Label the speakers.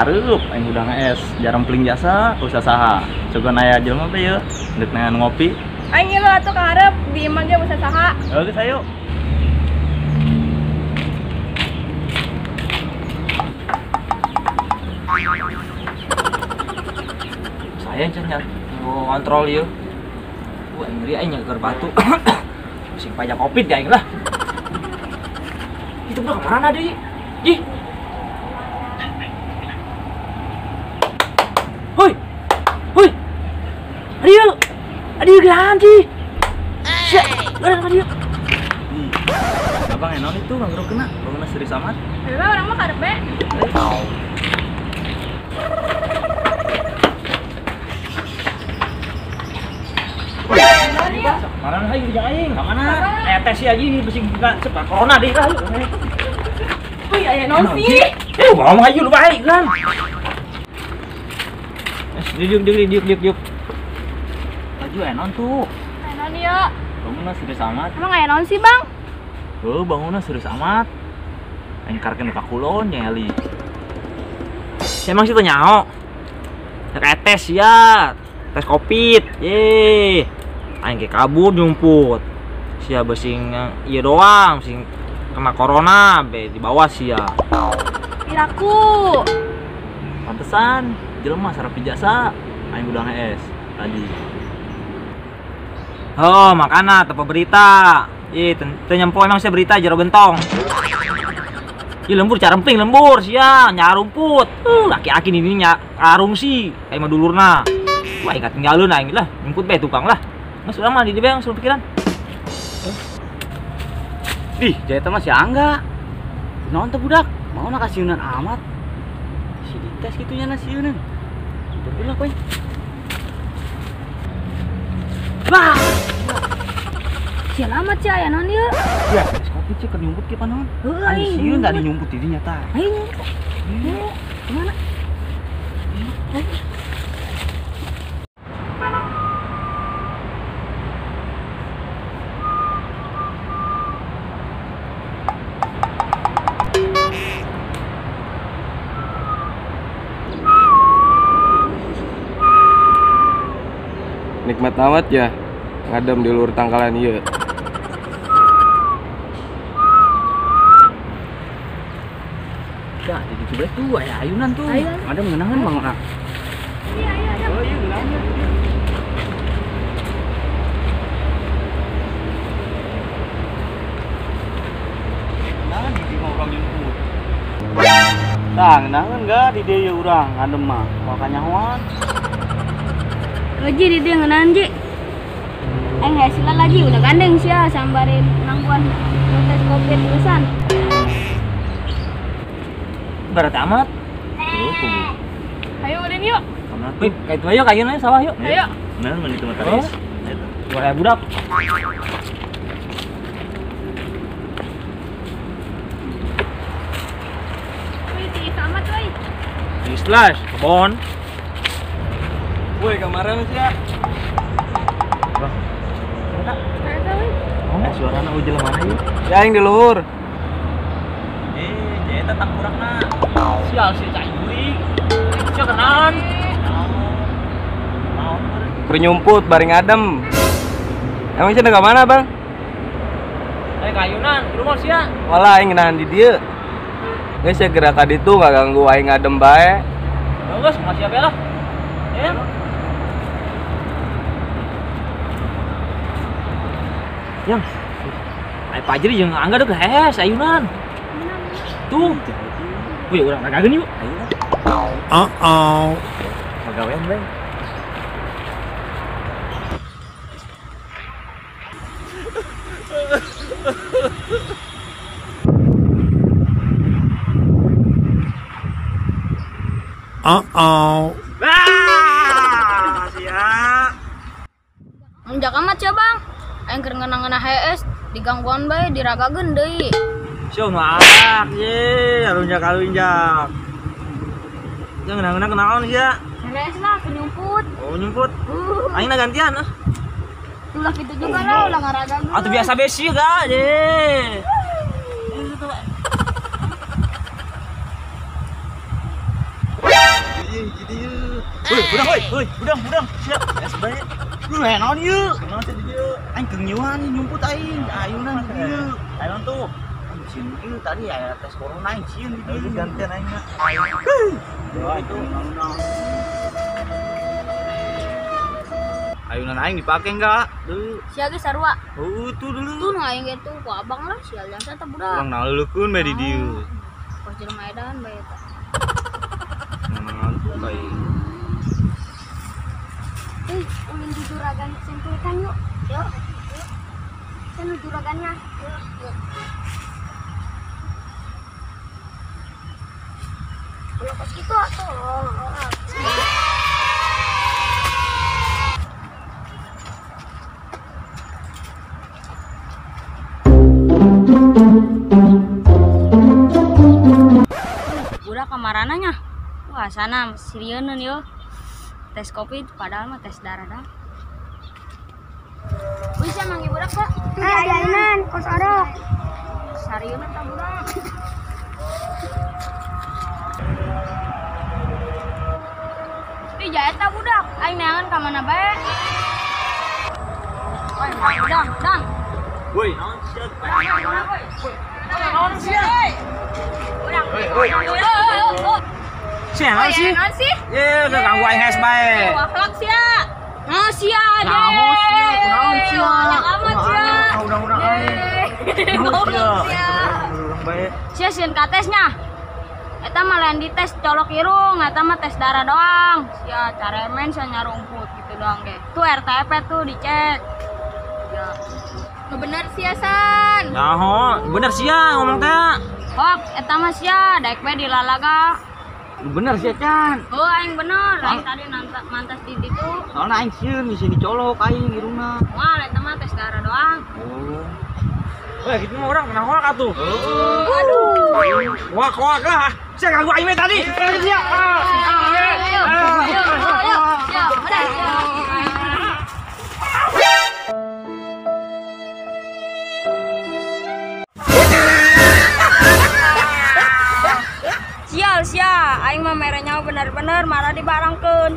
Speaker 1: hareup aing udah es jarang peling jasa usaha saha. Coba naya jelema teh yeuh, deuk nangan ngopi.
Speaker 2: Aing ngilu atuh ka hareup di imah ge usaha saha.
Speaker 1: Oke, sayo. Saya cenah mau kontrol yeuh. Wah, ngeri aing nyeger batu. Sing pajak Covid ya aing lah. Itu udah kemana deh? Ih. Hoi. Hoi. Adio ganti. Siap. Adio. Abang enon itu bang kena. Bang kena serius amat.
Speaker 2: Heeh, orang mah karep be.
Speaker 1: Marah lagi di aing. Ka mana? Tes sih aja ini besi enggak cepat corona deh lah.
Speaker 2: Wih, aya naon sih?
Speaker 1: Bawa mah ayo lu baik kan. Diuk. Baju enon tuh.
Speaker 2: Enon ieu.
Speaker 1: Bangunna serius amat.
Speaker 2: Emang aya naon sih, Bang?
Speaker 1: Heuh, bangunna serius amat. Aing karkeun ka kulon nyali. Emang situ nyaho. Rek tes ya. Tes Covid. Ye. Aing ke kabur nyumput. Sia besing ieu doang, sing kena corona be di bawah sia.
Speaker 2: Iraku.
Speaker 1: Pantesan jelema sarapi jasa aing udah es tadi. Oh, makana tepa berita. Ih, teu nyempo emang sia berita jero bentong. Ih, lembur caremping lembur sia nyarumput. Laki-laki ini ngarung sih kayak mah dulurna. Wah, ingat tinggalun aing lah, nyumput be tukang lah. Mas urang mah di dieu beang suruh pikiran. Ih, jaya teh mah si Angga. Naon teh budak? Mau na kasieunan amat. Si dites kitunya na sieuneun. Betul lah poe. Wah.
Speaker 2: Sial amat sih aya naon ieu?
Speaker 1: Ya, kopi cek keur nyumput ke panaon? Aing sieun tadi nyumput di dinya tah.
Speaker 2: Aing. Gimana?
Speaker 3: Nikmat amat ya ngadem di luar tangkalan ieu.
Speaker 1: Ya, jadi coba tuh aya ayunan tuh.
Speaker 2: Ayunan.
Speaker 1: Ada mengenangan Bang Ora.
Speaker 2: Iya.
Speaker 1: Oh iya, ngeunangnya. Ngeunangan di dieu urang nyumput. Tah, ngeunangan enggak di dieu urang ngadem mah. Moal kanyahoan.
Speaker 2: Gaji di dia ngeunaan ji. Aing aya sila lagi udah gandeng sia sambarin nangguan tes Covid terusan.
Speaker 1: Berat amat.
Speaker 2: Ayo ulin yuk.
Speaker 1: Wih, kayak itu ayo kayunya sawah yuk.
Speaker 2: Ayo.
Speaker 1: Nah, mandi tempat taris. Gua kayak budak.
Speaker 2: Wih, tinggi amat woi.
Speaker 1: Di slash, kebon.
Speaker 3: Woi, kemarin sih ya.
Speaker 1: Wah.
Speaker 2: Ada woi.
Speaker 1: Oh, suara anak ujel mana yuk?
Speaker 3: Ya aing di luhur.
Speaker 1: Jadi tetang kurang na. Sial si cai guri. Sia kenaon.
Speaker 3: Keur nyumput bari ngadem. Emang cenah ka mana, Bang?
Speaker 1: Kayunan, rumah sia.
Speaker 3: Walah aing nahan di dieu. Geus segera ka ditu ngaganggu aing ngadem bae.
Speaker 1: Bagus, masih apa lah? Ya. Yang ai pajeri jeung angga deuk hees ayunan. Tuh. Wih, urang dagageun yuk. Ayo. Pagawean bae.
Speaker 2: Menjak amat ya bang. Aing keur ngeunang-ngeunah HS digangguan bae diragageun deui.
Speaker 1: Sioh nu anak ye, alunjak. Yang ngeunang-ngeunah kenaon sia?
Speaker 2: HS lah penyumput.
Speaker 1: Oh, nyumput. Aingna gantian ah.
Speaker 2: Ulah gitu juga lah, ulah ngaragageun.
Speaker 1: Atuh biasa besi ga ye.
Speaker 3: jadi ya.
Speaker 1: Woi, budang, siap. Sebaik. Lu naon ieu? Naon teh dieu? Aing keur nyeuhan nyumput aing. Ayunan dieu. Ayun tuh. Sieun ieu tadi aya tes corona aing sieun di dieu gantian aing mah. Ya itu naon. Ayunan aing dipake enggak? Dulu.
Speaker 2: Sia ge sarua.
Speaker 1: Tuh dulu.
Speaker 2: Tuh nu aing gitu ku abang lah sial jasa teh budak.
Speaker 1: Urang naleukeun bae di dieu.
Speaker 2: Pas jelema edan bae eta.
Speaker 1: Ngantuk bae.
Speaker 2: Ulin di juragan sempulkan yuk. Yuk. Sana juragannya. Yuk. Kalau pas gitu atuh. Budak kamarananya. Wah, sana sirieun yeuh. Tes kopi padahal mah tes darah dah. Bisa manggil budak kok. Jainan kos orok. Sarieuna tah budak. Di jahit tah budak. Aing neangan ka mana bae. Woi, dang.
Speaker 1: Woi, naon siap?
Speaker 2: Naon sih? Budak.
Speaker 1: Siapa sih?
Speaker 2: Naon sih?
Speaker 1: Ye, udah ganggu aing hes bae.
Speaker 2: Waklak sia. Nah, sia deh.
Speaker 1: Naon sia?
Speaker 2: Waklak amat sia.
Speaker 1: Udah aing.
Speaker 2: Goblok sia.
Speaker 1: Bae.
Speaker 2: Sia sieun ka tesnya. Eta mah lain dites colok irung, eta mah tes darah doang. Sia caremen sia nyarumput gitu doang ge. Tuh RTP tuh dicek. Ya. Nu bener sia san.
Speaker 1: Nah, bener sia ngomong teh.
Speaker 2: Hop, eta mah sia daek bae di lalaga.
Speaker 1: Bener sia Can.
Speaker 2: Oh, aing bener. Aing tadi mantas di ditu.
Speaker 1: Soalnya aing sieun di sini colok aing irungna.
Speaker 2: Wah, eta mah tes darah doang.
Speaker 1: Oh. Wah, gitu mah orang pernah hoak atuh.
Speaker 2: Aduh.
Speaker 1: Hoak lah. Saya ganggu aing tadi. Sia.
Speaker 2: Sial sia, aing mah merenya bener-bener malah dibarangkeun.